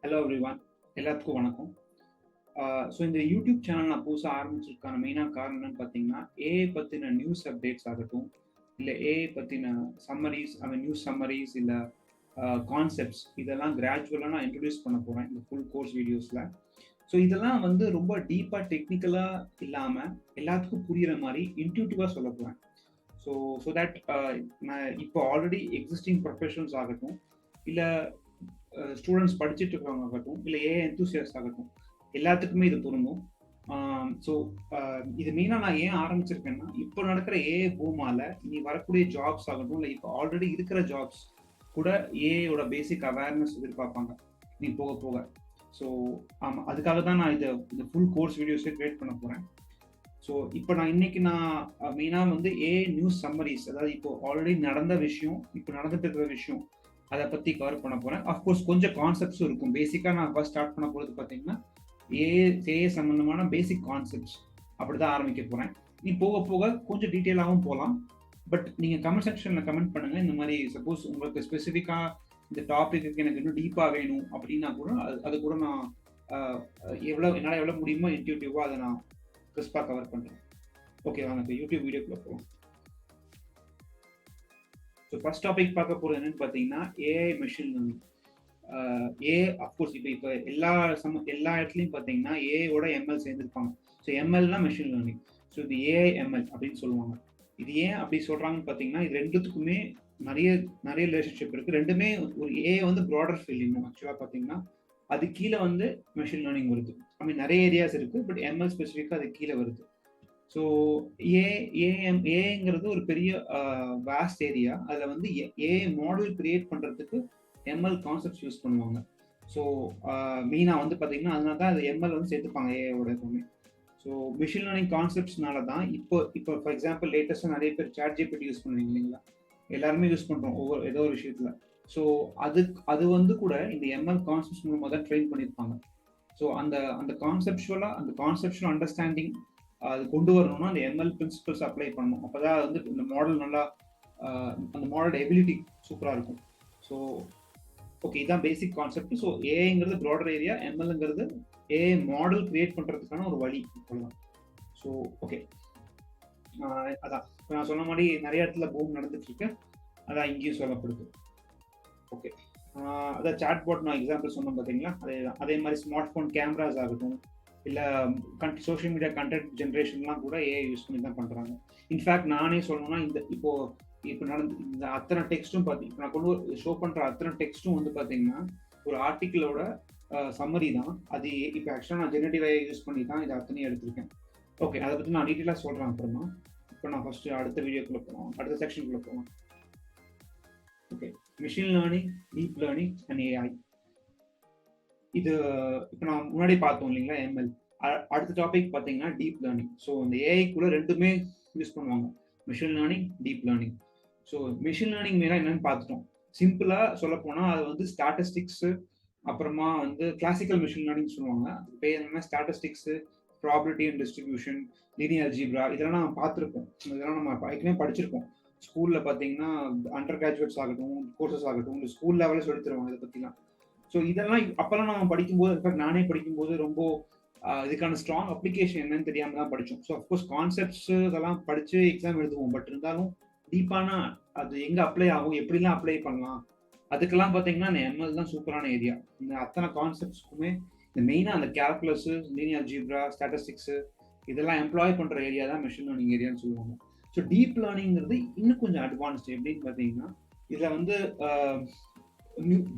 Hello everyone, எல்லாத்துக்கும் வணக்கம். So இந்த யூடியூப் சேனல் நான் புதுசாக ஆரம்பிச்சிருக்கான மெயினான காரணம் என்னன்னு பார்த்தீங்கன்னா, ஏஐ பற்றின நியூஸ் அப்டேட்ஸ் ஆகட்டும், இல்லை ஏஐ பற்றின சம்மரீஸ், நியூஸ் சம்மரீஸ், இல்லை கான்செப்ட்ஸ் இதெல்லாம் கிராஜுவலாக நான் இன்ட்ரடியூஸ் பண்ண போகிறேன் இந்த ஃபுல் கோர்ஸ் வீடியோஸில். ஸோ இதெல்லாம் வந்து ரொம்ப டீப்பாக டெக்னிக்கலாக இல்லாமல் எல்லாத்துக்கும் புரிகிற மாதிரி இன்ட்யூட்டிவாக சொல்ல போகிறேன். ஸோ ஸோ தட் நான் இப்போ ஆல்ரெடி எக்ஸிஸ்டிங் ப்ரொஃபஷனல்ஸ் ஆகட்டும், இல்லை ஸ்டூடெண்ட்ஸ் படிச்சுட்டு இருக்கிறவங்க ஆகட்டும், இல்லை ஏஐ எந்தூசியஸ்ட் ஆகட்டும், எல்லாத்துக்குமே இது பொருந்தும். ஸோ இது மெயினாக நான் ஏன் ஆரம்பிச்சிருக்கேன்னா, இப்போ நடக்கிற ஏஐ பூமால இனி வரக்கூடிய ஜாப்ஸ் ஆகட்டும், இல்லை இப்போ ஆல்ரெடி இருக்கிற ஜாப்ஸ் கூட ஏஐயோட பேசிக் அவேர்னஸ் எதிர்பார்ப்பாங்க நீ போக போக. ஸோ ஆமாம், அதுக்காக தான் நான் இந்த ஃபுல் கோர்ஸ் வீடியோஸே கிரியேட் பண்ண போகிறேன். ஸோ இப்போ இன்னைக்கு நான் மெயினாக வந்து ஏஐ நியூஸ் சம்மரிஸ், அதாவது இப்போ ஆல்ரெடி நடந்த விஷயம், இப்போ நடந்துட்டு இருக்கிற விஷயம், அதை பற்றி கவர் பண்ண போகிறேன். அஃப்கோர்ஸ் கொஞ்சம் கான்செப்ட்ஸும் இருக்கும். பேசிக்காக நான் ஃபர்ஸ்ட் ஸ்டார்ட் பண்ண போகிறது பார்த்தீங்கன்னா ஏஐ சம்மந்தமான பேசிக் கான்செப்ட்ஸ் அப்படி தான் ஆரம்பிக்க போகிறேன். நீ போக போக கொஞ்சம் டீட்டெயிலாகவும் போகலாம். பட் நீங்கள் கமெண்ட் செக்ஷனில் கமெண்ட் பண்ணுங்கள். இந்த மாதிரி சப்போஸ் உங்களுக்கு ஸ்பெசிஃபிக்காக இந்த டாப்பிக்கு எனக்கு இன்னும் டீப்பாக வேணும் அப்படின்னா கூட அது கூட நான் என்னால் எவ்வளோ முடியுமோ இன்ட்யூட்டிவாக அதை நான் கிறிஸ்பாக கவர் பண்ணுறேன். ஓகே, வாங்க இப்போ யூடியூப் வீடியோக்குள்ளே போகலாம். ஸோ ஃபர்ஸ்ட் டாபிக் பார்க்க போகிறது என்னன்னு பார்த்தீங்கன்னா AI machine learning. AI of course இப்போ எல்லா இடத்துலையும் பார்த்தீங்கன்னா ஏஐயோட எம்எல் சேர்ந்துருப்பாங்க. ஸோ எம்எல்னா மெஷின் லேர்னிங். ஸோ இது ஏஐ எம்எல் அப்படின்னு சொல்லுவாங்க. இது ஏன் அப்படி சொல்கிறாங்கன்னு பார்த்தீங்கன்னா, இது ரெண்டுத்துக்குமே நிறைய ரிலேஷன்ஷிப் இருக்குது. ரெண்டுமே ஒரு ஏஐ வந்து ப்ராடர் ஃபீல்டிங். ஆக்சுவலாக பார்த்தீங்கன்னா அது கீழே வந்து மெஷின் லேர்னிங் வருது. நிறைய ஏரியாஸ் இருக்குது, பட் எம்எல் ஸ்பெசிஃபிக்காக அது கீழே வருது. ஸோ ஏஐங்கிறது ஒரு பெரிய வாஸ்ட் ஏரியா. அதில் வந்து ஏஐ மாடல் கிரியேட் பண்ணுறதுக்கு எம்எல் கான்செப்ட்ஸ் யூஸ் பண்ணுவாங்க. ஸோ மெயினாக வந்து பார்த்தீங்கன்னா அதனால தான் அது எம்எல் வந்து சேர்த்துப்பாங்க ஏஐயோட எப்பவுமே. ஸோ மிஷின் லேர்னிங் கான்செப்ட்ஸ்னால தான் இப்போ ஃபார் எக்ஸாம்பிள் லேட்டஸ்ட்டாக நிறைய பேர் சாட்ஜிபிடி யூஸ் பண்ணுவீங்க இல்லைங்களா? எல்லாருமே யூஸ் பண்ணுறோம் ஏதோ ஒரு விஷயத்தில். ஸோ அது வந்து கூட இந்த எம்எல் கான்செப்ட்ஸ் மூலமாக தான் ட்ரெயின் பண்ணியிருப்பாங்க. ஸோ அந்த கான்செப்ஷுவல் அண்டர்ஸ்டாண்டிங் அது கொண்டு வரணும்னா அந்த எம்எல் பிரின்சிபல்ஸ் அப்ளை பண்ணணும். அப்போ தான் வந்து இந்த மாடல் நல்லா அந்த மாடலோட எபிலிட்டி சூப்பராக இருக்கும். ஸோ ஓகே, இதான் பேசிக் கான்செப்ட். ஸோ ஏஐங்கிறது ப்ராடர் ஏரியா, எம்எல்ங்கிறது ஏஐ மாடல் கிரியேட் பண்ணுறதுக்கான ஒரு வழி. அவ்வளோதான். ஸோ ஓகே, அதான் இப்போ நான் சொன்ன மாதிரி நிறைய இடத்துல பூம் நடந்துட்டு இருக்கு. அதான் இங்கேயும் சொல்லப்படுது. ஓகே, அதான் சாட் போட் நான் எக்ஸாம்பிள் சொன்னேன் பார்த்தீங்களா, அதே மாதிரி ஸ்மார்ட் ஃபோன் கேமராஸ் ஆகட்டும், இல்லை சோஷியல் மீடியா கண்டென்ட் ஜென்ரேஷன்லாம் கூட ஏஐ யூஸ் பண்ணி தான் பண்ணுறாங்க. இன்ஃபேக்ட் நானே சொல்லணும்னா இப்போ நடந்து இந்த அத்தனை டெக்ஸ்ட்டும் இப்போ நான் கொண்டு ஷோ பண்ணுற அத்தனை டெக்ஸ்ட்டும் வந்து பார்த்தீங்கன்னா ஒரு ஆர்டிக்கிளோட சம்மரி தான். அது இப்போ ஆக்சுவலாக நான் ஜெனரேட்டிவ் ஏஐ யூஸ் பண்ணி தான் இதை அத்தனையும் எடுத்திருக்கேன். ஓகே, அதை பற்றி நான் டீட்டெயிலாக சொல்கிறேன் அப்புறமா. இப்போ நான் ஃபஸ்ட்டு அடுத்த வீடியோக்குள்ளே போகலாம், அடுத்த செக்ஷனுக்குள்ளே போகலாம். Okay, machine learning, deep learning and AI. இது இப்போ நான் முன்னாடி பார்த்தோம் இல்லைங்களா எம்எல். அடுத்த டாபிக் பார்த்தீங்கன்னா டீப் லேர்னிங். ஸோ இந்த ஏஐக்குள்ளே ரெண்டுமே யூஸ் பண்ணுவாங்க, machine learning, deep learning. So machine learning மேலே என்னன்னு பார்த்துட்டோம். சிம்பிளாக சொல்ல போனால் அது வந்து ஸ்டாட்டிஸ்டிக்ஸு, அப்புறமா வந்து கிளாசிக்கல் மிஷின் லேர்னிங் சொல்லுவாங்க. பேர் என்னன்னா statistics, probability and distribution, linear algebra, இதெல்லாம் நம்ம பார்த்துருப்போம். இதெல்லாம் நம்ம ஏற்கனவே படிச்சிருக்கோம். ஸ்கூலில் பார்த்தீங்கன்னா அண்டர் கிராஜுவேட்ஸ் ஆகட்டும், கோர்சஸ் ஆகட்டும், இந்த ஸ்கூல் லெவலில் சொல்லி தருவாங்க இதை பற்றிலாம். ஸோ இதெல்லாம் அப்போல்லாம் நம்ம படிக்கும்போது, இன்ஃபேக்ட் நானே படிக்கும்போது ரொம்ப இதுக்கான ஸ்ட்ராங் அப்ளிகேஷன் என்னன்னு தெரியாமல் தான் படித்தோம். ஸோ அஃப்கோர்ஸ் கான்செப்ட்ஸ் இதெல்லாம் படித்து எக்ஸாம் எழுதுவோம். பட் இருந்தாலும் டீப்பான அது எங்கே அப்ளை ஆகும், எப்படிலாம் அப்ளை பண்ணலாம், அதுக்கெல்லாம் பார்த்தீங்கன்னா இந்த எம்எல் தான் சூப்பரான ஏரியா. இந்த அத்தனை கான்செப்ட்ஸ்க்குமே இந்த மெயினாக அந்த கேல்குலஸு, லீனியர் அல்ஜீப்ரா, ஸ்டாட்டிஸ்டிக்ஸு இதெல்லாம் எம்ப்ளாய் பண்ணுற ஏரியா தான் மிஷின் லேர்னிங் ஏரியான்னு சொல்லுவாங்க. ஸோ டீப் லேர்னிங்கிறது இன்னும் கொஞ்சம் அட்வான்ஸ்டு. எப்படின்னு பார்த்தீங்கன்னா இதில் வந்து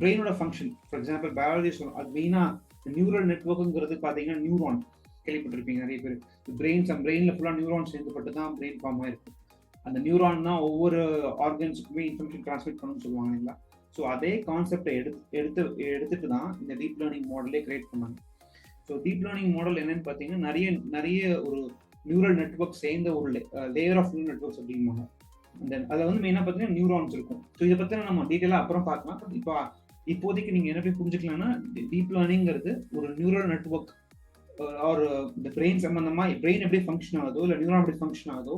பிரெயினோட ஃபங்க்ஷன், ஃபார் எக்ஸாம்பிள் பயாலஜி சொல்லணும், அது மெயினாக நியூரல் நெட்வொர்க்குங்கிறது பார்த்தீங்கன்னா நியூரான் கேள்விப்பட்டிருப்பீங்க நிறைய பேர். பிரெயினில் ஃபுல்லாக நியூரான் சேர்ந்துப்பட்டு தான் பிரெயின் ஃபார்ம் ஆகிருக்கு. அந்த நியூரான் தான் ஒவ்வொரு ஆர்கன்ஸுக்குமே இன்ஃபர்மேஷன் ட்ரான்ஸ்மிட் பண்ணணும்னு சொல்லுவாங்க இல்லைங்களா? ஸோ அதே கான்செப்டை எடுத்துட்டு தான் இந்த டீப் லேர்னிங் மாடலே கிரியேட் பண்ணாங்க. ஸோ டீப் லேர்னிங் மாடல் என்னன்னு பார்த்தீங்கன்னா நிறைய ஒரு நியூரல் நெட்வொர்க் சேர்ந்த ஒரு லேயர் ஆஃப் நியூரல் நெட்வொர்க்ஸ் அப்படிம்பாங்க. அதில் வந்து மெயினாக பார்த்தீங்கன்னா நியூரான்ஸ் இருக்கும். ஸோ இதை பற்றி நம்ம டீட்டெயிலாக அப்புறம் பார்க்கலாம். இப்போ இப்போதைக்கு நீங்கள் என்ன போய் புரிஞ்சுக்கலாம்னா, டீப் லேர்னிங்கிறது ஒரு நியூரல் நெட்வொர்க் ஒரு இந்த பிரெயின் சம்பந்தமாக, பிரெயின் எப்படி ஃபங்க்ஷன் ஆகுதோ இல்லை நியூரான் எப்படி ஃபங்க்ஷன் ஆகுதோ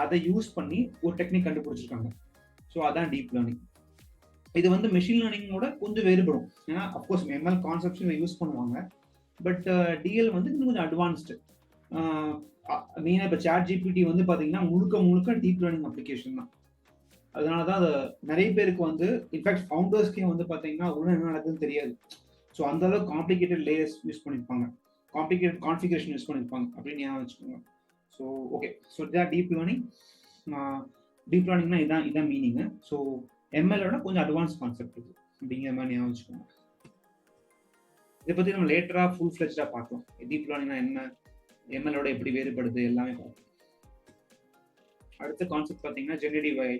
அதை யூஸ் பண்ணி ஒரு டெக்னிக் கண்டுபிடிச்சிருக்காங்க. ஸோ அதான் டீப் லேர்னிங். இது வந்து மெஷின் லேர்னிங்கோட கொஞ்சம் வேறுபடும். ஏன்னா அஃப்கோர்ஸ் எம்எல் கான்செப்ட்ஸ் யூஸ் பண்ணுவாங்க. பட் டிஎல் வந்து இன்னும் கொஞ்சம் அட்வான்ஸ்டு. மெயினாக இப்போ சாட் ஜிபிடி வந்து பார்த்தீங்கன்னா முழுக்க முழுக்க டீப் லேர்னிங் அப்ளிகேஷன் தான். அதனால தான் அது நிறைய பேருக்கு வந்து இன்ஃபேக்ட் ஃபவுண்டர்ஸ்க்கே வந்து பார்த்தீங்கன்னா உள்ள என்ன நடக்குதுன்னு தெரியாது. ஸோ அந்த அளவுக்கு காம்ப்ளிகேட்டட் லேயர்ஸ் யூஸ் பண்ணியிருப்பாங்க, காம்ப்ளிகேட்டட் கான்ஃபிகரேஷன் யூஸ் பண்ணியிருப்பாங்க அப்படின்னு ஞாபகம் வச்சுக்கோங்க. ஸோ ஓகே, ஸோ இதான் டீப் லேர்னிங். டீப் லேர்னிங்னா இதான் மீனிங்கு. ஸோ எம்எல்லோட கொஞ்சம் அட்வான்ஸ் கான்செப்ட் இது அப்படிங்கிற மாதிரி ஞாபகம் வச்சுக்கோங்க. இதை பற்றி நம்ம லேட்டராக ஃபுல் ஃப்ளெஜ்டாக பார்க்கலாம். டீப் லேர்னிங்னா என்ன, எம்எல்லோட எப்படி வேறுபடுது எல்லாமே பார்க்கலாம். அடுத்த கான்செப்ட் பார்த்தீங்கன்னா generative AI.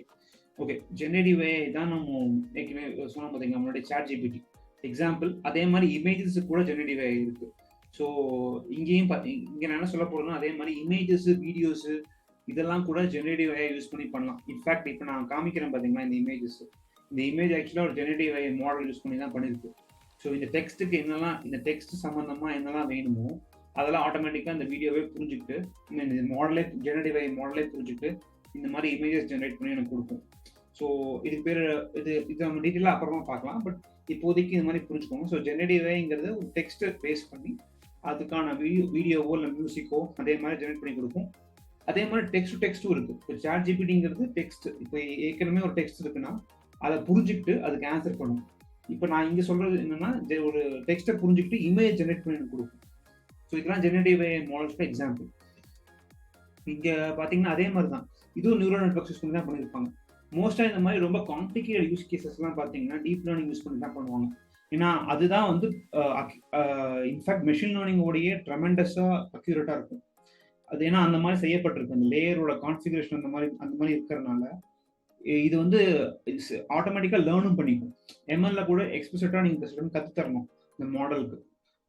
Okay, generative AI தான் நம்ம ஏற்கனவே சொன்னோம் பார்த்தீங்கன்னா நம்மளுடைய சாட் ஜிபிடி எக்ஸாம்பிள். அதே மாதிரி இமேஜஸுக்கு கூட ஜெனரேட்டிவ் ஏஐ இருக்கு. ஸோ இங்கேயும் இங்கே நான் என்ன சொல்ல போகிறேன்னா அதே மாதிரி இமேஜஸ் வீடியோஸு இதெல்லாம் கூட ஜெனரேட்டிவ் ஏஐ யூஸ் பண்ணி பண்ணலாம். இன்ஃபேக்ட் இப்போ நான் காமிக்கிறேன் பார்த்தீங்கன்னா இந்த இமேஜஸ், இந்த இமேஜ் ஆக்சுவலாக ஒரு ஜெனரேட்டிவ் ஏஐ மாடல் யூஸ் பண்ணி தான் பண்ணியிருக்கு. ஸோ இந்த டெக்ஸ்ட்டுக்கு என்னெல்லாம், இந்த டெக்ஸ்ட் சம்மந்தமாக என்னெல்லாம் வேணுமோ அதெல்லாம் ஆட்டோமேட்டிக்காக இந்த வீடியோவே புரிஞ்சுக்கிட்டு, இந்த மாடலே ஜெனரேட்டிவ் ஏஐ மாடலே புரிஞ்சுக்கிட்டு இந்த மாதிரி இமேஜஸ் ஜென்ரேட் பண்ணி எனக்கு கொடுக்கும். ஸோ இதுக்கு பேர் இது நம்ம டீட்டெயிலாக அப்புறமா பார்க்கலாம். பட் இப்போதைக்கு இந்த மாதிரி புரிஞ்சுக்கோங்க. ஸோ ஜெனரேட்டிவ் ஏஐங்கிறது ஒரு டெக்ஸ்ட்டை பேஸ் பண்ணி அதுக்கான வீடியோவோ இல்லை மியூசிக்கோ அதே மாதிரி ஜெனரேட் பண்ணி கொடுக்கும். அதே மாதிரி டெக்ஸ்ட்டும் இருக்கு. இப்போ சாட் ஜிபிடிங்கிறது டெக்ஸ்ட், இப்போ ஏற்கனவே ஒரு டெக்ஸ்ட் இருக்குன்னா அதை புரிஞ்சுக்கிட்டு அதுக்கு ஆன்சர் பண்ணும். இப்போ நான் இங்கே சொல்றது என்னன்னா ஒரு டெக்ஸ்ட்டை புரிஞ்சுக்கிட்டு இமேஜ் ஜெனரேட் பண்ணி எனக்கு கொடுக்கும். ஸோ இதெல்லாம் ஜெனரேட்டிவ் ஏஐ மாடல்ஸ்க்கு எக்ஸாம்பிள். இங்கே பார்த்தீங்கன்னா அதே மாதிரி தான் இதுவும் நியூரல் நெட்வொர்க் யூஸ் பண்ணி தான் பண்ணியிருப்பாங்க. மோஸ்ட்டாக இந்த மாதிரி ரொம்ப காம்ப்ளிகேட்டட் யூஸ் கேசஸ்லாம் பார்த்தீங்கன்னா டீப் லேர்னிங் யூஸ் பண்ணி தான் பண்ணுவாங்க. ஏன்னா அதுதான் வந்து இன்ஃபேக்ட் மெஷின் லேர்னிங்கோடையே ட்ரெமெண்டஸாக அக்யூரேட்டாக இருக்கும். அது ஏன்னா அந்த மாதிரி செய்யப்பட்டிருக்கு, அந்த லேயரோட கான்ஃபிகரேஷன் அந்த மாதிரி இருக்கிறதுனால இது வந்து ஆட்டோமேட்டிக்காக லேர்னும் பண்ணிக்கும். எம்எல்ல கூட எக்ஸ்பிளிசிட்டாக நீங்கள் கற்றுத்தரணும் இந்த மாடலுக்கு.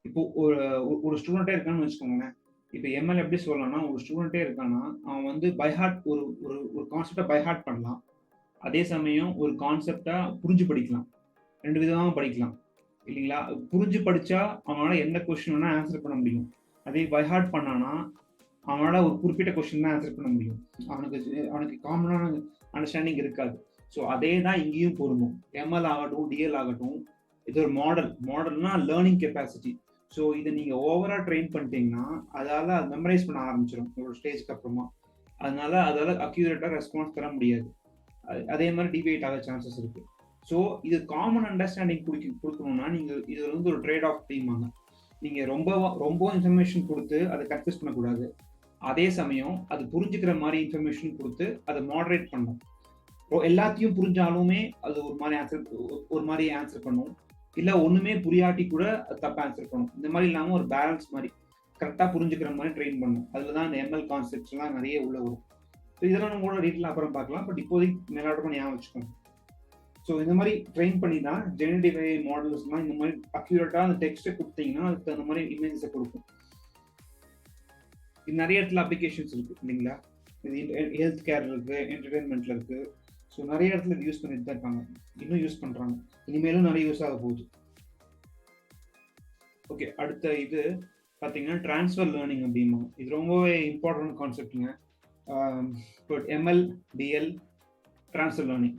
இப்போ ஒரு ஸ்டூடெண்ட்டே இருக்கான்னு வச்சுக்கோங்களேன். இப்போ எம்எல் எப்படி சொல்லலாம்னா ஒரு ஸ்டூடெண்ட்டே இருக்கான்னா அவன் வந்து பைஹார்ட் ஒரு கான்செப்டை பைஹார்ட் பண்ணலாம். அதே சமயம் ஒரு கான்செப்டா புரிஞ்சு படிக்கலாம். ரெண்டு விதமாக படிக்கலாம் இல்லைங்களா? புரிஞ்சு படிச்சா அவனால எந்த கொஸ்டின் வேணா ஆன்சர் பண்ண முடியும். அதே பைஹார்ட் பண்ணானா அவனால ஒரு குறிப்பிட்ட கொஸ்டின் தான் ஆன்சர் பண்ண முடியும். அவனுக்கு காமனான அண்டர்ஸ்டாண்டிங் இருக்காது. ஸோ அதே தான் இங்கேயும் பொருந்தும். எம்எல் ஆகட்டும் டிஎல் ஆகட்டும், இது ஒரு மாடல்னா லேர்னிங் கெப்பாசிட்டி. ஸோ இதை நீங்கள் ஓவராக ட்ரெயின் பண்ணிட்டீங்கன்னா அதால் அது மெமரைஸ் பண்ண ஆரம்பிச்சிடும் ஒரு ஸ்டேஜ்க்கு அப்புறமா. அதால் அக்யூரேட்டாக ரெஸ்பான்ஸ் தர முடியாது. அதே மாதிரி டிபேட் ஆக சான்சஸ் இருக்குது. ஸோ இது காமன் அண்டர்ஸ்டாண்டிங் கொடுக்கணும்னா நீங்கள் இது வந்து ஒரு ட்ரேட் ஆஃப் டீமாங்க. நீங்கள் ரொம்ப இன்ஃபர்மேஷன் கொடுத்து அதை கன்ஃபியூஸ் பண்ணக்கூடாது. அதே சமயம் அது புரிஞ்சுக்கிற மாதிரி இன்ஃபர்மேஷன் கொடுத்து அதை மாடரேட் பண்ணும். எல்லாத்தையும் புரிஞ்சாலுமே அது ஒரு மாதிரி ஆன்சர் பண்ணும். இல்லை ஒன்றுமே புரியாட்டி கூட தப்பாக ஆன்சர் பண்ணும். இந்த மாதிரி இல்லாமல் ஒரு பேலன்ஸ் மாதிரி கரெக்டாக புரிஞ்சுக்கிற மாதிரி ட்ரெயின் பண்ணும். அதில் தான் இந்த எம்எல் கான்செப்ட்ஸ்லாம் நிறைய உள்ள வரும். ஸோ இதெல்லாம் நம்ம கூட டீட்டெயில் அப்புறம் பார்க்கலாம். பட் இப்போதைக்கு மேலாட்டமாக ஞாபகம் வச்சுக்கோங்க. ஸோ இந்த மாதிரி ட்ரெயின் பண்ணி தான் ஜெனரேட்டிவ் ஏஐ மாடல்ஸ்லாம் இந்த மாதிரி அக்யூரேட்டாக அந்த டெக்ஸ்ட்டை கொடுத்தீங்கன்னா அதுக்கு அந்த மாதிரி இமேஜஸை கொடுக்கும். இது நிறைய இடத்துல அப்ளிகேஷன்ஸ் இருக்குது இல்லைங்களா? இது ஹெல்த் கேர் இருக்குது, என்டர்டெயின்மெண்ட்டில் இருக்குது. ஸோ நிறைய இடத்துல இது யூஸ் பண்ணிட்டு தான் இருக்காங்க, இன்னும் யூஸ் பண்ணுறாங்க, இனிமேலும் நிறைய யூஸ் ஆக போகுது. ஓகே, அடுத்த இது பார்த்தீங்கன்னா ட்ரான்ஸ்ஃபர் லேர்னிங் அப்படிமா. இது ரொம்பவே இம்பார்ட்டன்ட் கான்செப்டுங்க. இப்போ ML DL transfer learning.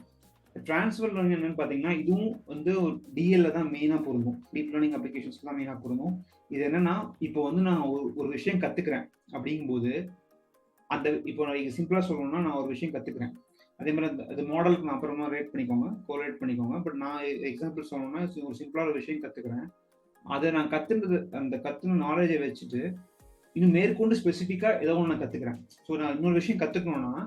Transfer learning என்னன்னு பார்த்தீங்கன்னா இதுவும் வந்து ஒரு டிஎல்ல தான் மெயினாக பொருந்தும். டீப் லேர்னிங் அப்ளிகேஷன்ஸ்க்கு தான் மெயினாக பொருந்தும். இது என்னன்னா இப்போ வந்து நான் ஒரு விஷயம் கற்றுக்கிறேன் அப்படிங்கும்போது இப்போ நான் சிம்பிளாக சொல்லணும்னா நான் ஒரு விஷயம் கற்றுக்கிறேன். அதே மாதிரி அது மாடலுக்கு நான் அப்புறமா கோரேட் பண்ணிக்கோங்க. பட் நான் எக்ஸாம்பிள் சொல்லணும்னா ஒரு சிம்பிளான ஒரு விஷயம் கற்றுக்கிறேன். அதை நான் கற்றுன நாலேஜை வச்சுட்டு இன்னும் மேற்கொண்டு ஸ்பெசிஃபிக்காக ஏதோ ஒன்று நான் கற்றுக்கிறேன். ஸோ நான் இன்னொரு விஷயம் கற்றுக்கணும்னா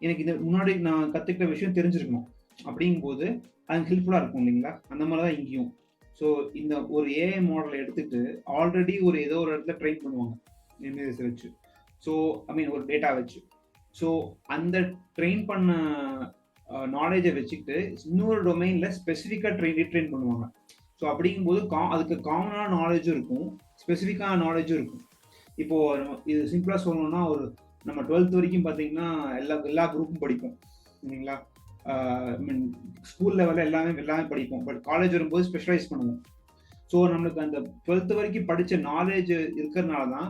எனக்கு இந்த முன்னாடி நான் கற்றுக்கிற விஷயம் தெரிஞ்சிருக்கணும். அப்படிங்கும்போது அது ஹெல்ப்ஃபுல்லாக இருக்கும் இல்லைங்களா? அந்த மாதிரி தான் இங்கேயும். ஸோ இந்த ஒரு ஏஐ மாடலை எடுத்துட்டு ஆல்ரெடி ஏதோ ஒரு இடத்துல ட்ரெயின் பண்ணுவாங்க இமேஜஸ் வச்சு. ஸோ ஒரு டேட்டா வச்சு. ஸோ அந்த ட்ரெயின் பண்ண நாலேஜை வச்சுக்கிட்டு இன்னொரு டொமைனில் ஸ்பெசிஃபிக்காக ட்ரெயின் பண்ணுவாங்க. ஸோ அப்படிங்கும்போது அதுக்கு காமனான நாலேஜும் இருக்கும், ஸ்பெசிஃபிக்கான நாலேஜும் இருக்கும். இப்போது இது சிம்பிளாக சொல்லணும்னா நம்ம 12th வரைக்கும் பார்த்தீங்கன்னா எல்லா குரூப்பும் படிப்போம் இல்லைங்களா? ஸ்கூல் லெவலில் எல்லாமே படிப்போம். பட் காலேஜ் வரும்போது ஸ்பெஷலைஸ் பண்ணுவோம். ஸோ நம்மளுக்கு அந்த 12th வரைக்கும் படித்த நாலேஜ் இருக்கிறதுனால தான்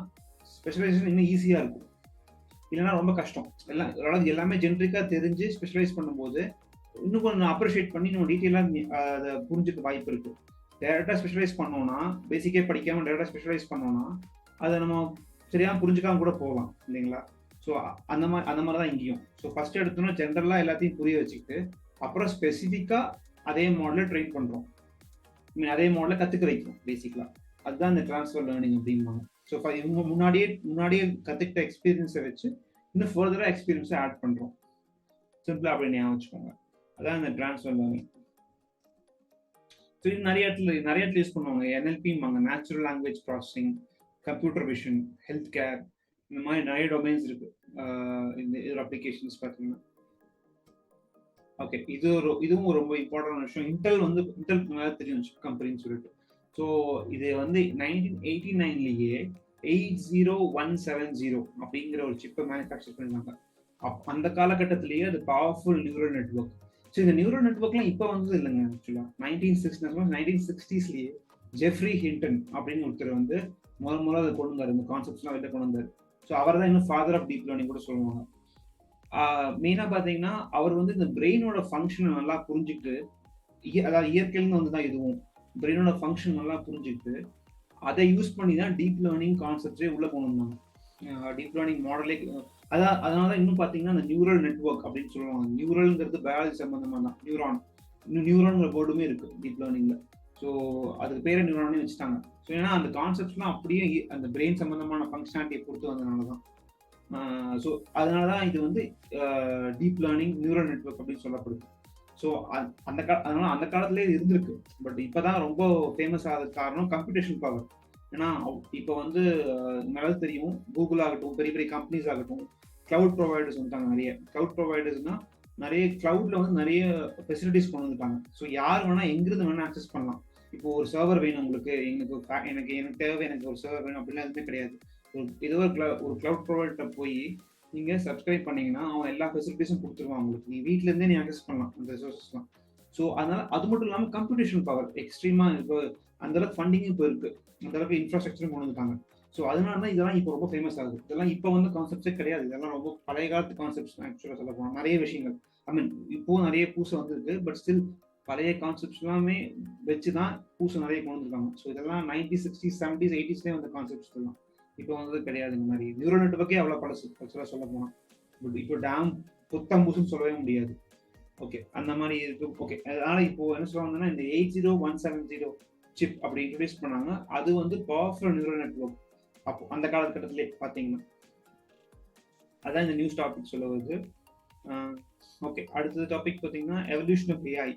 ஸ்பெஷலைசேஷன் இன்னும் ஈஸியாக இருக்கும். இல்லைன்னா ரொம்ப கஷ்டம். எல்லாமே ஜென்ரிக்காக தெரிஞ்சு ஸ்பெஷலைஸ் பண்ணும்போது இன்னும் கொஞ்சம் அப்ரிஷியேட் பண்ணி நம்ம டீட்டெயிலாக அதை புரிஞ்சுக்க வாய்ப்பு இருக்கு. டேரெக்டாக ஸ்பெஷலைஸ் பண்ணோம்னா, பேசிக்கே படிக்காமல் டேரெக்டாக ஸ்பெஷலைஸ் பண்ணோம்னா அதை நம்ம சரியாக புரிஞ்சுக்காம கூட போகலாம் இல்லைங்களா? ஸோ அந்த மாதிரி தான் இங்கேயும். ஸோ ஃபர்ஸ்ட் எடுத்தோன்னா ஜென்ரலாக எல்லாத்தையும் புரிய வச்சுக்கிட்டு அப்புறம் ஸ்பெசிஃபிக்காக அதே மாடலில் ட்ரெயின் பண்ணுறோம். அதே மாடலில் கற்றுக்க வைக்கிறோம் பேசிக்கலாக. அதுதான் இந்த ட்ரான்ஸ்ஃபர் லேர்னிங் அப்படிம்பாங்க. ஸோ இவங்க முன்னாடியே கற்றுக்கிட்ட எக்ஸ்பீரியன்ஸை வச்சு இன்னும் ஃபர்தராக எக்ஸ்பீரியன்ஸை ஆட் பண்ணுறோம். சிம்பிளாக அப்படி ஞாபகம் வச்சுக்கோங்க. அதான் இந்த ட்ரான்ஸ்ஃபர் லேர்னிங். ஸோ இது நிறைய இடத்துல யூஸ் பண்ணுவாங்க. NLPம்பாங்க, natural language processing, computer vision, health care, இந்த மாதிரி நிறைய டொமைன்ஸ் இருக்கு இந்த இதோட அப்ளிகேஷன்ஸ் பார்த்தீங்கன்னா. ஓகே, இதுவும் ரொம்ப இம்பார்ட்டன்ட் விஷயம். இன்டெல் மேலே தெரியும் சிப் கம்பெனின்னு சொல்லிட்டு. ஸோ இது வந்து 1989லேயே 80170 அப்படிங்கிற ஒரு சிப்பை மேனுஃபேக்சர் பண்ணிருந்தாங்க. அந்த காலகட்டத்திலேயே அது பவர்ஃபுல் நியூரல் நெட்வொர்க். ஸோ இந்த நியூரல் நெட்வொர்க்லாம் இப்போ வந்தது இல்லைங்க. ஆக்சுவலாக 1960ஸ்லேயே ஜெஃப்ரி ஹிண்டன் அப்படின்னு ஒருத்தர் வந்து முதல்ல அதை கொண்டு வந்தார். இந்த கான்செப்ட்ஸ்லாம் வெளில கொண்டு வந்தார். ஸோ அவர் தான் இன்னும் ஃபாதர் ஆஃப் டீப் லேர்னிங் கூட சொல்லுவாங்க. மெயினாக பார்த்தீங்கன்னா அவர் வந்து இந்த பிரெயினோட ஃபங்க்ஷனை நல்லா புரிஞ்சுக்கிட்டு, அதாவது இயற்கையிலேருந்து வந்து தான் இதுவும் பிரெயினோட ஃபங்க்ஷன் நல்லா புரிஞ்சுக்கிட்டு அதை யூஸ் பண்ணி தான் டீப் லேர்னிங் கான்செப்டே உள்ள கொண்டு வந்தாங்க. டீப் லேர்னிங் மாடலே அதனால தான் இன்னும் பார்த்தீங்கன்னா அந்த நியூரல் நெட்வொர்க் அப்படின்னு சொல்லுவாங்க. நியூரல்ங்கிறது பயாலஜி சம்பந்தமாக தான். நியூரான்ங்கிற வேர்டுமே இருக்கு டீப் லேர்னிங்ல. ஸோ அதுக்கு பேரை நியூரானே வச்சுட்டாங்க. ஸோ ஏன்னா அந்த கான்செப்ட்ஸ்லாம் அப்படியே அந்த பிரெயின் சம்பந்தமான ஃபங்க்ஷனாலிட்டியை பொறுத்து வந்ததுனால தான். ஸோ அதனால தான் இது வந்து டீப் லேர்னிங் நியூரல் நெட்வொர்க் அப்படின்னு சொல்லப்படுது. ஸோ அதனால அந்த காலத்திலே இது இருந்திருக்கு. பட் இப்போதான் ரொம்ப ஃபேமஸ் ஆகிறதுக்கு காரணம் கம்ப்யூட்டேஷன் பவர். ஏன்னா இப்போ வந்து நல்லா தெரியும், கூகுள் ஆகட்டும், பெரிய பெரிய கம்பெனிஸ் ஆகட்டும், கிளவுட் ப்ரொவைடர்ஸ் வந்துட்டாங்க. நிறைய கிளவுட் ப்ரொவைடர்ஸ்னா நிறைய கிளவுட்ல வந்து நிறைய ஃபெசிலிட்டிஸ் கொண்டு வந்துட்டாங்க. ஸோ யார் வேணா எங்கிருந்து வேணா ஆக்சஸ் பண்ணலாம். இப்போ ஒரு சர்வர் வேணும் உங்களுக்கு, எனக்கு தேவை, எனக்கு ஒரு சர்வர் வேணும் அப்படிலாம் எதுவுமே கிடையாது. ஏதோ ஒரு கிளவுட் ப்ரொவைடர்கிட்ட போய் நீங்க சப்ஸ்கிரைப் பண்ணீங்கன்னா அவன் எல்லா ஃபெசிலிட்டிஸும் கொடுத்துருவான் உங்களுக்கு. நீ வீட்ல இருந்தே நீ ஆக்சஸ் பண்ணலாம் அந்த ரிசோர்ஸஸ்லாம். ஸோ அதனால அது மட்டும் இல்லாமல் கம்ப்யூட்டேஷன் பவர் எக்ஸ்ட்ரீமா இப்போ அந்த அளவுக்கு ஃபண்டிங்கும் இப்போ இருக்கு, அந்த அளவுக்கு இன்ஃப்ராஸ்ட்ரக்சரும் கொண்டு வந்துட்டாங்க. ஸோ அதனால தான் இதெல்லாம் இப்போ ரொம்ப ஃபேமஸ் ஆகுது. இதெல்லாம் இப்போ வந்து கான்செப்ட்ஸே கிடையாது. இதெல்லாம் ரொம்ப பழைய காலத்து கான்செப்ட்ஸ் ஆக்சுவலாக சொல்ல போனால். நிறைய விஷயங்கள் இப்போவும் நிறைய பூசை வந்துருக்கு. பட் ஸ்டில் பழைய கான்செப்ட்ஸ் எல்லாமே வச்சு தான் பூசை நிறைய கொண்டு வந்துருக்காங்க. ஸோ இதெல்லாம் 90s 60s 70s 80s அந்த கான்செப்ட்ஸ் எல்லாம் இப்போ வந்தது கிடையாது. இந்த மாதிரி நியூரல் நெட்வொர்க்கே அவ்வளோ பழசு ஆக்சுவலாக சொல்ல போனால். பட் இப்போ புத்தம் பூசுன்னு சொல்லவே முடியாது. ஓகே, அந்த மாதிரி இருக்கு. ஓகே, அதனால இப்போ என்ன சொல்லுவாங்கன்னா இந்த 80170 சிப் அப்படி இன்ட்ரடியூஸ் பண்ணாங்க. அது வந்து பவர்ஃபுல் நியூரல் நெட்வொர்க் அப்போ அந்த காலகட்டத்திலே பார்த்தீங்கன்னா. அதான் இந்த நியூஸ் டாபிக் சொல்ல வருது. ஓகே, அடுத்தது டாபிக் பார்த்தீங்கன்னா எவல்யூஷன் ஆஃப் AI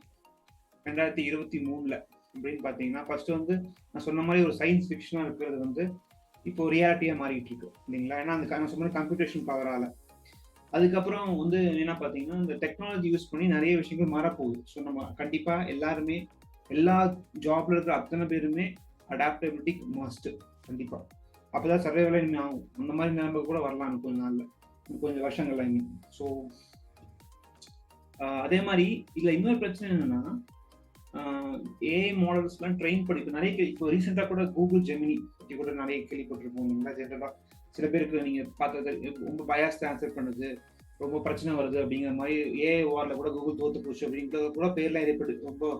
2023 அப்படின்னு பார்த்தீங்கன்னா, ஃபர்ஸ்ட் வந்து நான் சொன்ன மாதிரி ஒரு சயின்ஸ் ஃபிக்ஷனாக இருக்கிறது வந்து இப்போ ரியாலிட்டியாக மாறிட்டு இருக்கு இல்லைங்களா? ஏன்னா அந்த சொன்ன கம்ப்யூட்டேஷன் பவரால். அதுக்கப்புறம் வந்து என்ன பார்த்தீங்கன்னா, இந்த டெக்னாலஜி யூஸ் பண்ணி நிறைய விஷயங்கள் மாறப்போகுது. ஸோ நம்ம கண்டிப்பாக எல்லாருமே எல்லா ஜாப்ல இருக்கிற அத்தனை பேருமே அடாப்டபிலிட்டி மஸ்ட் கண்டிப்பாக. அப்போதான் சர்வைவல் ஆகும். அந்த மாதிரி நிலைமை கூட வரலாம் கொஞ்ச நாளில், கொஞ்சம் வருஷங்கள்ல. ஸோ அதே மாதிரி இதில் இன்னொரு பிரச்சனை என்னன்னா, ஏஐ மாடல்ஸ்லாம் ட்ரெயின் பண்ணி இப்போ ரீசெண்டாக கூட கூகுள் ஜெமினி பற்றி கூட நிறைய கேள்விப்பட்டிருப்போம் இல்லைங்களா? ஜென்ரலாக சில பேருக்கு நீங்கள் பார்த்தது ரொம்ப பயாஸ்ட் ஆன்சர் பண்ணுது, ரொம்ப பிரச்சனை வருது அப்படிங்கிற மாதிரி ஏஐ வாரில் கூட கூகுள் தோத்து போச்சு அப்படிங்கிறது கூட பேர்லாம் ஏற்பட்டு ரொம்ப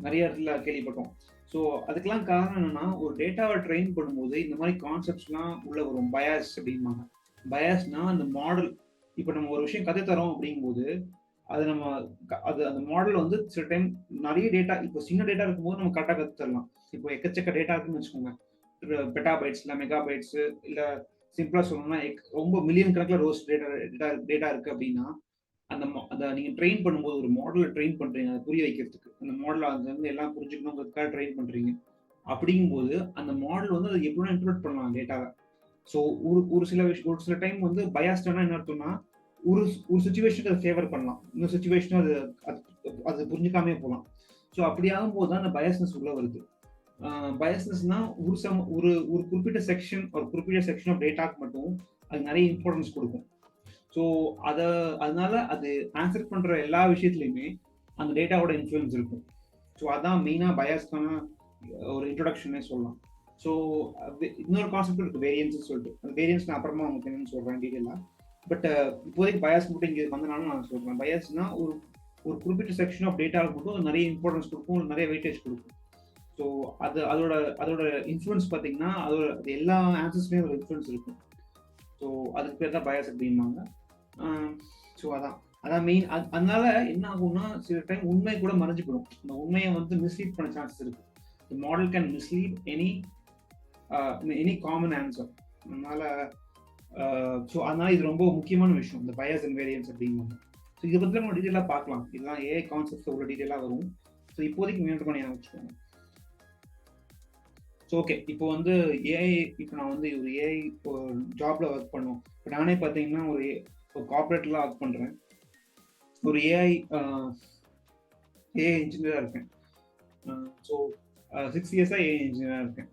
நிறைய இடத்துல கேள்விப்பட்டோம். ஸோ அதுக்கெல்லாம் காரணம் என்னன்னா, ஒரு டேட்டாவை ட்ரெயின் பண்ணும்போது இந்த மாதிரி கான்செப்ட்ஸ்லாம் உள்ள வரும். பயாஸ் அப்படிம்பாங்க. பயாஸ்னா அந்த மாடல், இப்போ நம்ம ஒரு விஷயம் கற்றுத்தரோம் அப்படிங்கும்போது அது நம்ம அந்த மாடல் வந்து சில டைம் நிறைய டேட்டா, இப்போ சின்ன டேட்டா இருக்கும்போது நம்ம கரெக்டாக கற்றுத்தரலாம். இப்போ எக்கச்சக்க டேட்டா இருக்குன்னு வச்சுக்கோங்க, பெட்டாபைட்ஸ் இல்லை மெகாபைட்ஸ், இல்லை சிம்பிளாக சொல்லணும்னா ரொம்ப மில்லியன் கணக்கில் ரோஸ் டேட்டா இருக்கு அப்படின்னா அந்த நீங்கள் ட்ரெயின் பண்ணும்போது ஒரு மாடலை ட்ரெயின் பண்ணுறீங்க அதை புரிய வைக்கிறதுக்கு. அந்த மாடலை அது வந்து எல்லாம் புரிஞ்சுக்கணுங்கிறதுக்காக ட்ரெயின் பண்ணுறீங்க. அப்படிங்கும்போது அந்த மாடல் வந்து அதை எப்படின்னா இன்டர்பிரட் பண்ணலாம் டேட்டாவை. ஸோ ஒரு சில டைம் வந்து பயாஸ்டானா என்ன அர்த்தம்னா, ஒரு சுச்சுவேஷனுக்கு அதை ஃபேவர் பண்ணலாம், இன்னொரு சுச்சுவேஷனும் அது புரிஞ்சுக்காமே போகலாம். ஸோ அப்படி ஆகும்போது தான் அந்த பயாஸ்னஸ் உள்ள வருது. பயாஸ்னஸ்னா ஒரு குறிப்பிட்ட செக்ஷன் ஆஃப் டேட்டாக்கு மட்டும் அது நிறைய இம்பார்ட்டன்ஸ் கொடுக்கும். ஸோ அதனால அது ஆன்சர் பண்ற எல்லா விஷயத்துலையுமே அந்த டேட்டாவோட இன்ஃப்ளூயன்ஸ் இருக்கும். ஸோ அதான் மெயினாக பயாஸ்க்கான ஒரு இன்ட்ரொடக்ஷனே சொல்லலாம். ஸோ இன்னொரு கான்செப்ட் இருக்கு, வேரியன்ஸ் சொல்லிட்டு. அந்த வேரியன்ஸ் நான் அப்புறமா உங்களுக்கு என்னன்னு சொல்றேன் டீட்டெயிலாக. பட் இப்போதைக்கு பயாஸ் மட்டும் இங்கே வந்தனாலும் நான் சொல்றேன். பயாஸ்னா ஒரு குறிப்பிட்ட செக்ஷன் ஆஃப் டேட்டாவுக்கு மட்டும் நிறைய இம்பார்ட்டன்ஸ் கொடுக்கும், நிறைய வெயிட்டேஜ் கொடுக்கும். ஸோ அதோட அதோட இன்ஃப்ளூயன்ஸ் பார்த்தீங்கன்னா அது எல்லா ஆன்சர்ஸ்லேயும் ஒரு இன்ஃப்ளூயன்ஸ் இருக்கும். ஸோ அதுக்கு பேர் தான் பயாஸ் அப்படிம்பாங்க. ஸோ அதான் மெயின். அதனால என்ன ஆகும்னா சில டைம் உண்மை கூட மறைஞ்சு போயிடும். அந்த உண்மையை வந்து மிஸ்லீட் பண்ண சான்சஸ் இருக்கு. தி model can mislead any common answer. அதனால இது ரொம்ப முக்கியமான விஷயம், இந்த பயாஸ் அண்ட் வேரியன்ஸ் அப்படிங்கிறது. ஸோ இதை பற்றி நம்ம டீட்டெயிலாக பார்க்கலாம். இதெல்லாம் ஏஐ கான்செப்ட்ஸ் உள்ள டீட்டெயிலாக வரும். ஸோ இப்போதைக்கு மியூட் பண்ணி வச்சுக்கோங்க. ஸோ ஓகே, இப்போ வந்து ஏஐ, இப்போ நான் வந்து ஒரு ஏஐ ஜாப்ல ஒர்க் பண்ணோம். இப்போ நானே பார்த்தீங்கன்னா ஒரு கார்பரேட்ல ஒர்க் பண்ணுறேன். ஒரு ஏஐ இன்ஜினியராக இருக்கேன். ஸோ 6 இயர்ஸாக ஏஐ இன்ஜினியராக இருக்கேன்.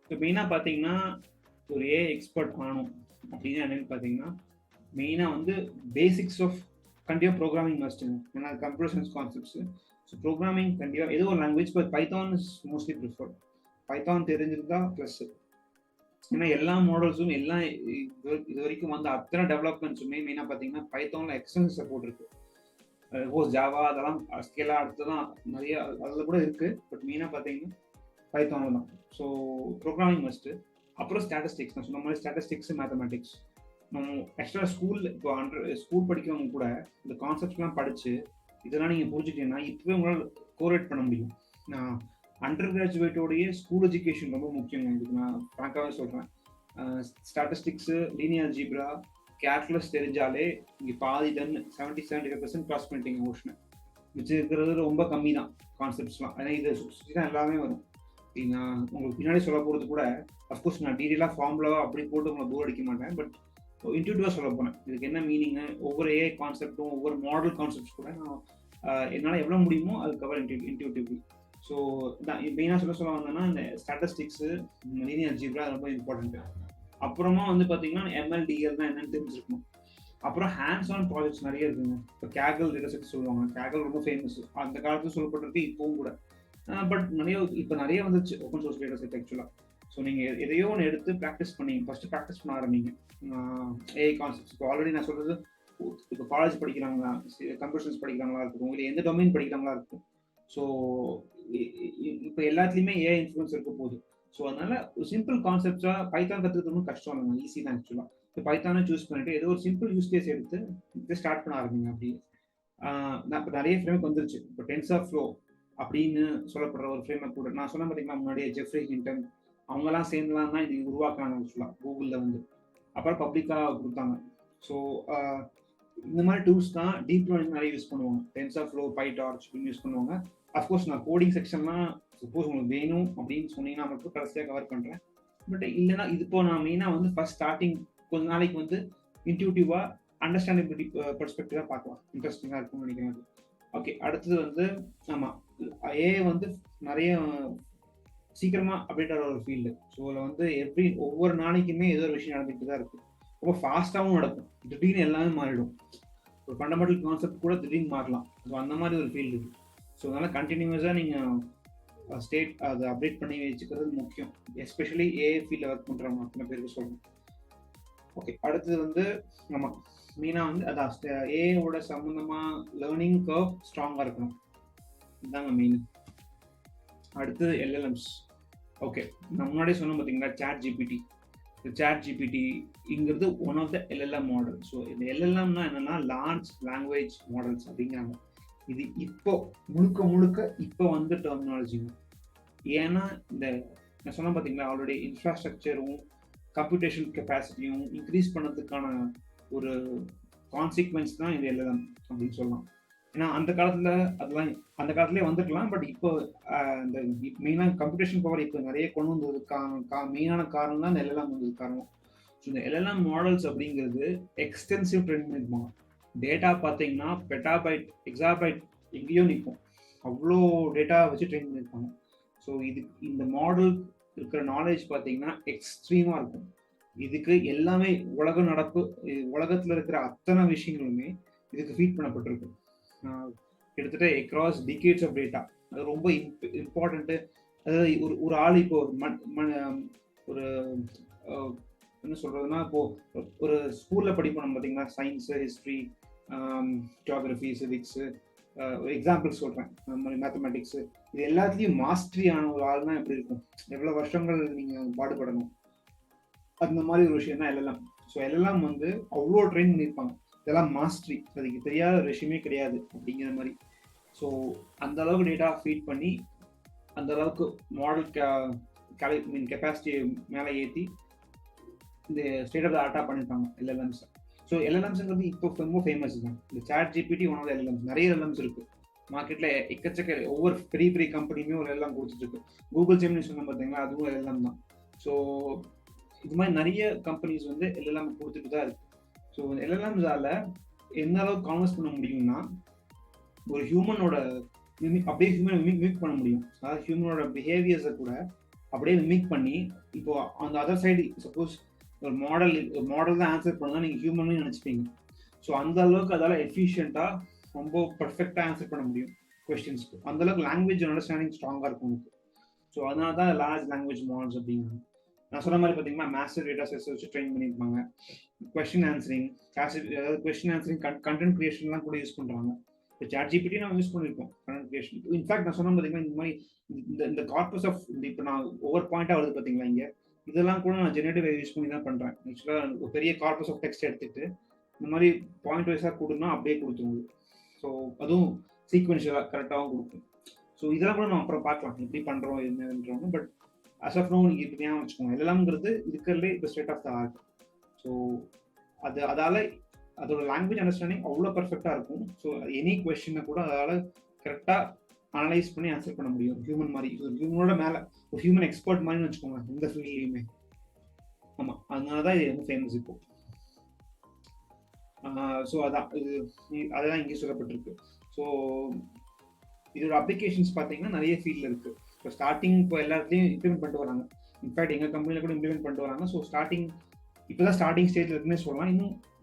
இப்போ மெயினாக பார்த்தீங்கன்னா ஒரு ஏஐ எக்ஸ்பர்ட் ஆகணும் அப்படின்னு என்னன்னு பார்த்தீங்கன்னா, மெயினாக வந்து பேசிக்ஸ் ஆஃப் கண்டிப்பாக ப்ரோக்ராமிங் மஸ்ட்டுங்க. ஏன்னா computer science concepts. So programming கண்டிப்பாக ஏதோ ஒரு language, but Python is mostly preferred. Python தெரிஞ்சிருந்தா ப்ளஸ். ஏன்னா எல்லா மாடல்ஸும் எல்லாம் இது வரைக்கும் வந்து அத்தனை டெவலப்மெண்ட்ஸுமே மெயினாக பார்த்தீங்கன்னா பைத்தானில் எக்ஸ்டென்சிவ் சப்போர்ட் இருக்கு. ஜாவா அதெல்லாம் ஸ்கேலாக அடுத்து தான் நிறைய அதில் கூட இருக்கு. பட் மெயினாக பார்த்தீங்கன்னா பைத்தானில் தான். So programming must. அப்புறம் ஸ்டாட்டிஸ்டிக்ஸ், நான் சொன்ன மாதிரி ஸ்டாட்டிஸ்டிக்ஸ், மேத்தமெட்டிக்ஸ். நம்ம எக்ஸ்ட்ரா இப்போ ஸ்கூல் படிக்கிறவங்க கூட இந்த கான்செப்ட்ஸ்லாம் படித்து இதெல்லாம் நீங்கள் புரிஞ்சுக்கிட்டீங்கன்னா இப்போவே உங்களால் கோரேட் பண்ண முடியும். நான் அண்டர் கிராஜுவேட்டோடைய ஸ்கூல் எஜுகேஷன் ரொம்ப முக்கியங்க. இதுக்கு நான் ஃப்ராங்காகவே சொல்கிறேன். ஸ்டாட்டிஸ்டிக்ஸு, லீனியர் அல்ஜீப்ரா, கேல்குலஸ் தெரிஞ்சாலே இங்கே பாதி டன் 70-75% கிராஸ் பண்ணிட்டீங்க ஓஷனை. மிச்சம் இருக்கிறது ரொம்ப கம்மி தான் கான்செப்ட்ஸ்லாம். ஏன்னா இதை சுற்றி தான் எல்லாமே வரும். நான் உங்களுக்கு பின்னாடி சொல்ல போகிறது கூட அஃப்கோர்ஸ் நான் டீட்டெயிலாக ஃபார்முலாவாக அப்படி போட்டு உங்களை போர் அடிக்க மாட்டேன். பட் இன்ட்யூட்டிவாக சொல்ல போனேன் இதுக்கு என்ன மீனிங்கு, ஒவ்வொரு ஏஐ கான்செப்டும் ஒவ்வொரு மாடல் கான்செப்ட்ஸ் கூட நான் என்னால் எவ்வளோ முடியுமோ அது கவர் இன்ட்யூட்டிவ்லி. ஸோ மெயினாக சொல்ல வந்தேன்னா இந்த ஸ்டாட்டிஸ்டிக்ஸு, லீனியர் அல்ஜீப்ரா ரொம்ப இம்பார்ட்டன்ட்டு. அப்புறமா வந்து பார்த்தீங்கன்னா எம்எல்டிஎல் தான் என்னன்னு தெரிஞ்சிருக்கணும். அப்புறம் ஹேண்ட்ஸ் ஆன் ப்ராஜெக்ட்ஸ் நிறைய இருக்குங்க. இப்போ கேகல் டேட்டா செட் சொல்லுவாங்க. கேகல் ரொம்ப ஃபேமஸ், அந்த காலத்தில் சொல்லப்பட்டிருக்கு, இப்பவும் கூட. பட் நிறைய வந்துச்சு ஓப்பன் சோர்ஸ் டேட்டா செட் ஆக்சுவலாக. ஸோ நீங்கள் எதையோ ஒன்று எடுத்து ப்ராக்டிஸ் பண்ணி ஃபஸ்ட்டு ப்ராக்டிஸ் பண்ண ஆரம்பிங்க ஏஐ கான்செப்ட்ஸ். இப்போ ஆல்ரெடி நான் சொல்கிறது, இப்போ காலேஜ் படிக்கிறாங்களா, கம்ப்யூட்டர் சயின்ஸ் படிக்கிறாங்களா இருக்கட்டும், இல்லை எந்த டொமைன் படிக்கிறாங்களா இருக்கும். ஸோ இப்போ எல்லாத்துலேயுமே ஏஐ இன்ஃப்ளூயன்ஸ் இருக்க போகுது. ஸோ அதனால ஒரு சிம்பிள் கான்செப்டாக பைத்தான் கற்றுக்கிறது கஷ்டம் இல்லைங்க, ஈஸி தான் ஆக்சுவலாக. இப்போ பைத்தானை சூஸ் பண்ணிட்டு ஏதோ ஒரு சிம்பிள் யூஸ் கேஸ் எடுத்து இதை ஸ்டார்ட் பண்ண ஆரம்பிங்க. அப்படி நான் இப்போ நிறைய ஃப்ரேம்ஒர்க் வந்துருச்சு. இப்போ டென்சர்ஃப்ளோ அப்படின்னு சொல்லப்படுற ஒரு ஃப்ரேம்ஒர்க் கூட நான் சொன்ன பார்த்தீங்கன்னா முன்னாடியே ஜெஃப்ரி ஹிண்டன் அவங்கெல்லாம் சேர்ந்துலாம் தான் இது உருவாக்குறாங்க ஆக்சுவலாக கூகுளில் வந்து. அப்புறம் பப்ளிக்காக கொடுத்தாங்க. ஸோ இந்த மாதிரி டூல்ஸ் தான் டீப் லேர்னிங் நிறைய யூஸ் பண்ணுவாங்க. டென்சர்ஃப்ளோ, பைடார்ச் அப்படின்னு யூஸ் பண்ணுவாங்க. அஃப்கோர்ஸ் நான் கோடிங் செக்ஷன்லாம் சப்போஸ் உங்களுக்கு வேணும் அப்படின்னு சொன்னீங்கன்னா மட்டும் கடைசியாக கவர் பண்ணுறேன். பட் இல்லைன்னா இது இப்போ நான் மெயினாக வந்து ஃபர்ஸ்ட் ஸ்டார்டிங் கொஞ்ச நாளைக்கு வந்து இன்ட்யூட்டிவாக அண்டர்ஸ்டாண்டிபிலிட்டி பெர்ஸ்பெக்டிவாக பார்க்கலாம். இன்ட்ரெஸ்டிங்காக இருக்கும்னு நினைக்கிறேன். ஓகே, அடுத்தது வந்து ஆமாம், ஏஐ வந்து நிறைய சீக்கிரமாக அப்டேட் ஆகிற ஒரு ஃபீல்டு. ஸோ அதில் வந்து ஒவ்வொரு நாளைக்குமே ஏதோ ஒரு விஷயம் நடந்துகிட்டு தான் இருக்குது. ரொம்ப ஃபாஸ்ட்டாகவும் நடக்கும். திடீர்னு எல்லாமே மாறிடும். ஒரு ஃபண்டமெண்டல் கான்செப்ட் கூட திடீர்னு மாறலாம். ஸோ அந்த மாதிரி ஒரு ஃபீல்டு இருக்குது. ஸோ அதனால் கண்டினியூஸாக நீங்கள் அதை அப்டேட் பண்ணி வச்சுக்கிறது முக்கியம். எஸ்பெஷலி ஏஐ ஃபீல்டில் ஒர்க் பண்ணுறவங்க அத்தனை பேருக்கு சொல்லுங்கள். ஓகே, அடுத்தது வந்து நம்ம மெயினாக வந்து அதான் ஏஐயோட சம்மந்தமாக லேர்னிங் கர்வ் ஸ்ட்ராங்காக இருக்கணும். இதுதாங்க மெயின். அடுத்தது எல்எல்எம்ஸ். ஓகே, நான் முன்னாடியே சொன்னோம் பார்த்தீங்களா, சாட் ஜிபிடிங்கிறது one of the LLM model. So இந்த எல்எல்எம்னா என்னன்னா லார்ஜ் லாங்குவேஜ் மாடல்ஸ் அப்படிங்கிறாங்க. இது இப்போ முழுக்க இப்போ வந்து டெர்மினாலஜிங்க. ஏன்னா இந்த நான் சொன்ன பார்த்தீங்களா ஆல்ரெடி இன்ஃப்ராஸ்ட்ரக்சரும் கம்ப்யூட்டேஷன் கெப்பாசிட்டியும் இன்க்ரீஸ் பண்ணதுக்கான ஒரு கான்சிக்வன்ஸ் தான் இந்த எல்எல்எம் அப்படின்னு சொல்லலாம். ஏன்னா அந்த காலத்துலேயே வந்துருக்கலாம். பட் இப்போ இந்த மெயினாக கம்ப்யூட்டேஷன் பவர் இப்போ நிறைய கொண்டு வந்ததுக்கான மெயினான காரணம் தான் இந்த எல்எல்எம் வந்தது காரணம். ஸோ இந்த எல்எல்எம் மாடல்ஸ் அப்படிங்கிறது எக்ஸ்டென்சிவ் ட்ரெயின் இருப்பாங்க. டேட்டா பார்த்தீங்கன்னா பெட்டாபைட், எக்ஸாபைட் எங்கேயோ நிற்கும். அவ்வளோ டேட்டா வச்சு ட்ரெயின் பண்ணியிருப்பாங்க. ஸோ இந்த மாடல் இருக்கிற நாலேஜ் பார்த்தீங்கன்னா எக்ஸ்ட்ரீமாக இருக்கும். இதுக்கு எல்லாமே உலகத்தில் இருக்கிற அத்தனை விஷயங்களுமே இதுக்கு ஃபீட் பண்ணப்பட்டிருக்கு. கிட்டத்தட்ட அக்ராஸ் டிகேட்ஸ் ஆஃப் டேட்டா. அது ரொம்ப இம்பார்ட்டண்ட்டு. அதாவது ஒரு ஆள் இப்போ ஒரு என்ன சொல்றதுன்னா, இப்போ ஒரு ஸ்கூல்ல படிப்போம் பார்த்தீங்கன்னா, சயின்ஸு, ஹிஸ்ட்ரி, ஜியாகிரபி, சிவிக்ஸு, ஒரு எக்ஸாம்பிள் சொல்கிறேன். அந்த மாதிரி மேத்தமெட்டிக்ஸு இது எல்லாத்துலேயும் மாஸ்டரி ஆன ஒரு ஆள்னா எப்படி இருக்கும், எவ்வளோ வருஷங்கள் நீங்கள் பாடுபடணும், அந்த மாதிரி ஒரு விஷயம் தான் எல்எல்எம். ஸோ எல்எல்எம் வந்து அவ்வளோ ட்ரெயின் பண்ணியிருப்பாங்க, இதெல்லாம் மாஸ்டரி, அதுக்கு தெரியாத ஒரு விஷயமே கிடையாது அப்படிங்கிற மாதிரி. ஸோ அந்த அளவுக்கு டேட்டா ஃபீட் பண்ணி அந்த அளவுக்கு மாடல் கெப்பாசிட்டி மேலே ஏற்றி இந்த ஸ்டேட் ஆஃப் த ஆர்ட்டாக பண்ணியிருப்பாங்க எல்எல்எம்ஸ். ஸோ எல்எல்எம்ஸ்ங்கிறது இப்போ ரொம்ப ஃபேமஸ் தான். இந்த ChatGPT one of the LLMs. நிறைய எல்எல்எம்ஸ் இருக்குது மார்க்கெட்டில், எக்கச்சக்க ஒவ்வொரு பெரிய பெரிய கம்பெனியுமே ஒரு எல்எல்எம் கொடுத்துட்டு இருக்கு. கூகுள் ஜெமினி சொன்ன பார்த்தீங்களா, அதுவும் எல்எல்எம் தான். ஸோ இது மாதிரி நிறைய கம்பெனிஸ் வந்து எல்எல்எம் கொடுத்துட்டு தான் இருக்கு. ஸோ எல்எல்எம்ஸால எந்த அளவுக்கு கான்வர்ஸ் பண்ண முடியும்னா, ஒரு ஹியூமனோட அப்படியே ஹியூமன் மிமிக் பண்ண முடியும். அதாவது ஹியூமனோட பிஹேவியர்ஸை கூட அப்படியே மிமிக் பண்ணி, இப்போ அந்த அதர் சைடு சப்போஸ் ஒரு மாடல் தான் ஆன்சர் பண்ணால் நீங்கள் ஹியூமன் நினச்சிப்பீங்க. ஸோ அந்த அளவுக்கு அதால் எஃபிஷியண்ட்டாக ரொம்ப பர்ஃபெக்டாக ஆன்சர் பண்ண முடியும் கொஸ்டின்ஸ்க்கு. அந்தளவுக்கு லாங்குவேஜ் அண்டர்ஸ்டாண்டிங் ஸ்ட்ராங்காக இருக்கும் உங்களுக்கு. ஸோ அதனால தான் லார்ஜ் லாங்குவேஜ் மாடல்ஸ் அப்படிங்கிறாங்க. நான் சொன்ன மாதிரி பார்த்தீங்கன்னா மேசிவ் டேட்டா செட்ஸ் வச்சு ட்ரெயின் பண்ணியிருப்பாங்க. கொஸ்டின் ஆன்சரிங், அதாவது கொஸ்டின் ஆன்சரிங், கண்டென்ட் கிரியேஷன்லாம் கூட யூஸ் பண்ணுறாங்க. இப்போ சாட் ஜிபிடி நம்ம யூஸ் பண்ணியிருக்கோம் கண்டென்ட் கிரியேஷன். இன்ஃபேக்ட் நான் சொன்ன பார்த்தீங்கன்னா இந்த மாதிரி இந்த கார்பஸ் ஆஃப் இப்போ நான் ஒவ்வொரு பாயிண்ட்டாக வருது பார்த்தீங்களா இங்கே, இதெல்லாம் கூட நான் ஜெனரேட்டிவ் யூஸ் பண்ணி தான் பண்ணுறேன். ஆக்சுவலாக ஒரு பெரிய கார்பஸ் ஆஃப் டெக்ஸ்ட் எடுத்துகிட்டு இந்த மாதிரி பாயிண்ட் வைஸாக கொடுனா அப்படியே கொடுத்துருவோம். ஸோ அதுவும் சீக்வென்ஷியலாக கரெக்டாகவும் கொடுக்கும். ஸோ இதெல்லாம் கூட நம்ம அப்புறம் பார்க்கலாம் எப்படி பண்ணுறோம் என்னன்றோம். பட் அஸ் ஆஃப் நோ நீங்கள் இப்படி ஞாபகம் வச்சுக்கோங்க, எல்லாம்ங்கிறது இருக்கிறதுலே இப்போ state of the art. So அதால் அதோட லாங்குவேஜ் அண்டர்ஸ்டாண்டிங் அவ்வளோ பர்ஃபெக்டாக இருக்கும். ஸோ எனி கொஸ்டினை கூட அதால் கரெக்டாக அனலைஸ் பண்ணி ஆன்சர் பண்ண முடியும் ஹியூமன் மாதிரி. ஹியூமனோட மேலே ஒரு ஹியூமன் எக்ஸ்பர்ட் மாதிரின்னு வச்சுக்கோங்க இந்த ஃபீல்ட்லையுமே. ஆமாம், அதனால தான் இது ரொம்ப ஃபேமஸ் இப்போ. ஸோ அதெல்லாம் இங்கே சொல்லப்பட்டிருக்கு. ஸோ இதோட அப்ளிகேஷன்ஸ் பார்த்தீங்கன்னா நிறைய ஃபீல்டில் இருக்குது. இப்போ ஸ்டார்டிங் இப்போ எல்லாத்துலேயும் இம்ப்ளிமெண்ட் பண்ணிட்டு வராங்க. இன்ஃபேக்ட் எங்கள் கம்பெனியில் கூட இம்ப்ளிமெண்ட் பண்ணிட்டு வராங்க. ஸோ இப்போ தான் ஸ்டார்டிங் ஸ்டேஜில் இருக்குன்னே சொல்லலாம்.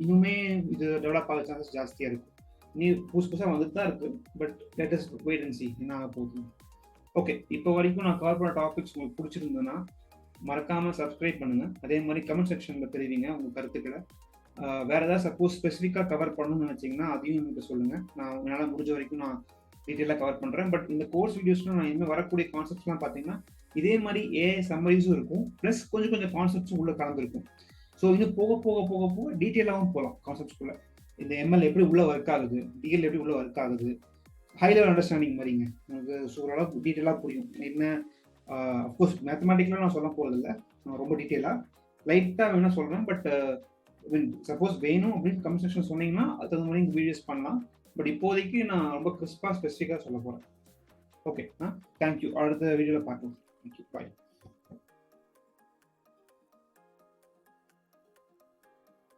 இன்னுமே இது டெவலப் ஆக சான்சஸ் ஜாஸ்தியாக இருக்குது. புதுசாக வந்துட்டு தான் இருக்குது. பட் லேட்டஸ்ட் வெயிட் அண்ட் சீ என்ன ஆக போகுது. ஓகே, இப்போ வரைக்கும் நான் கவர் பண்ண டாபிக்ஸ் உங்களுக்கு பிடிச்சிருந்ததுன்னா மறக்காமல் சப்ஸ்கிரைப் பண்ணுங்கள். அதே மாதிரி கமெண்ட் செக்ஷனில் தெரிவிங்க உங்கள் கருத்துக்களை. வேறு ஏதாவது சப்போஸ் ஸ்பெசிஃபிக்காக கவர் பண்ணணும்னு நினச்சிங்கன்னா அதையும் எனக்கு சொல்லுங்கள். நான் என்னால் முடிஞ்ச வரைக்கும் நான் டீட்டெயிலாக கவர் பண்ணுறேன். பட் இந்த கோர்ஸ் வீடியோஸ்லாம் நான் இன்னும் வரக்கூடிய கான்செப்ட்ஸ்லாம் பார்த்தீங்கன்னா இதே மாதிரி ஏஐ சம்மரிஸும் இருக்கும், ப்ளஸ் கொஞ்சம் கான்செப்ட்ஸும் உள்ளே கலந்துருக்கும். ஸோ இன்னும் போக போக போக போக டீட்டெயிலாகவும் போகலாம் கான்செப்ட்ஸ்குள்ளே. இந்த எம்எல் எப்படி உள்ளே ஒர்க் ஆகுது, டிஎல் எப்படி உள்ளே ஒர்க் ஆகுது, ஹை லெவல் அண்டர்ஸ்டாண்டிங் மாதிரிங்க எனக்கு ஓரளவுக்கு டீட்டெயிலாக புரியும். என்ன அஃப்கோர்ஸ் மேத்தமெட்டிக்கலாக நான் சொல்ல போகிறதில்ல, நான் ரொம்ப டீட்டெயிலாக லைட்டாக வேணால் சொல்கிறேன். பட் சப்போஸ் வேணும் அப்படின்னு கமெண்ட் செக்ஷன் சொன்னீங்கன்னா அது தகுந்த மாதிரி வீடியோஸ் பண்ணலாம். பட் இப்போதைக்கு நான் ரொம்ப கிறிஸ்பாக ஸ்பெசிஃபிக்காக சொல்ல போகிறேன். Okay, thank you. அடுத்த வீடியோவில் பார்க்கலாம். தேங்க்யூ, பாய்.